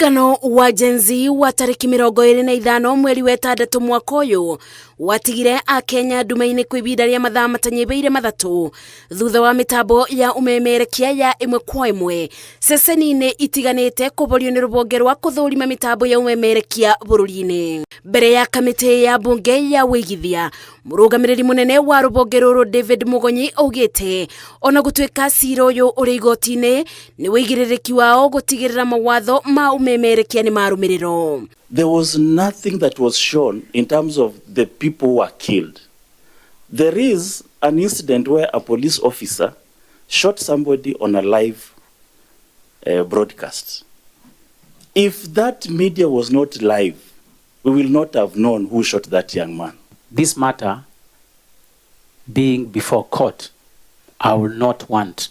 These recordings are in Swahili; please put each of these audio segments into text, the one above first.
Mũrũrũngano wa Gen Z wa tarĩki 25 mweri wa 6 mwaka ũyũ watigire Akenya nduma-inĩ kwĩ ihinda rĩa mathaa matanyihiire mathatũ thutha wa mĩtambo ya umemerekia ya ĩmwe kwa ĩmwe ceceni-inĩ itiganĩte kũborio nĩ rũhonge rwa kũthũrima mĩtambo ya umemerekia bũrũri-inĩ. Mbere ya kamĩtĩ ya mbunge ya wĩigithia, mũrũgamĩrĩri mũnene wa rũhonge rũrũ David Mũgonyi augĩte ona gũtuĩka cira ũyũ ũrĩ igoti-inĩ nĩ wĩigĩrĩrĩki wao gũtigĩrĩra mawatho ma umemerekia nĩ marũmĩrĩrwo. There was nothing that was shown in terms of the people who were killed. There is an incident where a police officer shot somebody on a live broadcast. If that media was not live, we will not have known who shot that young man. This matter being before court, I will not want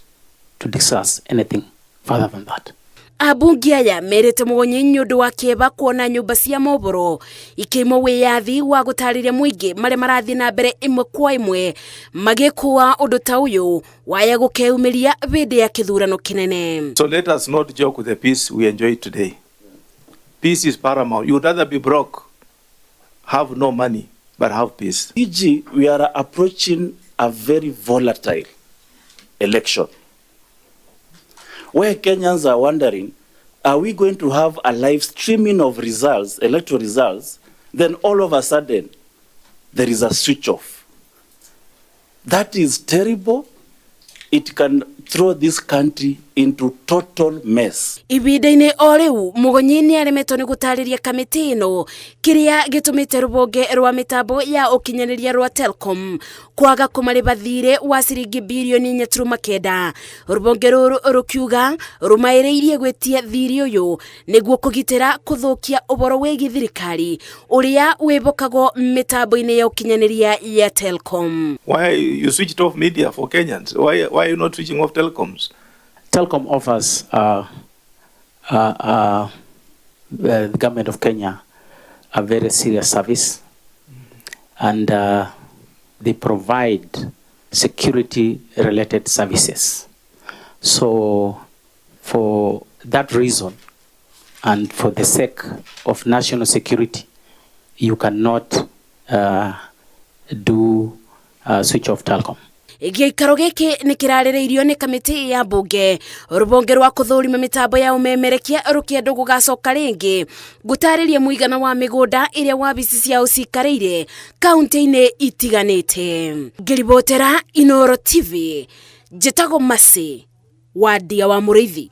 to discuss anything further than that. Abunge aya merete Mũgonyi nĩ ũndũ wa kĩeba kuona nyũmba cia mohoro ikĩimwo wĩyathi wa gũtarĩria mũingĩ marĩa marathiĩ na mbere ĩmwe kwa ĩmwe magĩkũa ũndũ ta ũyũ waya gũkeumĩria hĩndĩ ya kĩthurano kĩnene. So let us not joke with the peace we enjoy today. Peace is paramount. You would rather be broke, have no money, but have peace. EG, we are approaching a very volatile election, where Kenyans are wondering, are we going to have a live streaming of results, electoral results, then all of a sudden there is a switch off. That is terrible. It can throw this country into total mess. Ibida-inĩ o rĩu Mũgonyi nĩ aremetwo nĩ gũtarĩria kamĩtĩ ĩno kĩrĩa gĩtũmĩte rũhonge rwa mĩtambo ya ũkinyanĩria rwa Telcom kwaga kũmarĩha thirĩ wa ciringi birioni 4.9. Rũhonge rũrũ rũkiuga rũmaĩrĩirie gwĩtia thirĩ ũyũ nĩguo kũgitĩra kũthũkia ũhoro wĩgiĩ thirikari ũrĩa wĩbokagwo mĩtambo-inĩ ya ũkinyanĩria ya Telcom. Why you switched off media for Kenyans? Why are you not switching off telecoms? Telcom offers the government of Kenya a very serious service, and they provide security-related services. So, for that reason, and for the sake of national security, you cannot do switch off Telcom. Gĩikaro gĩkĩ nĩ kĩrarĩrĩirio nĩ kamĩtĩ ya mbunge rũhonge rwa kũthũrima mĩtambo ya umemerekia rũkĩenda gũgacoka rĩngĩ gũtarĩria mũigana wa mĩgũnda ĩrĩa wabici ciao cikarĩire kaunti-inĩ itiganĩte. Ngĩribotera Inooro TV, njĩtagwo Mercy wa Ndia wa Mũrĩithi.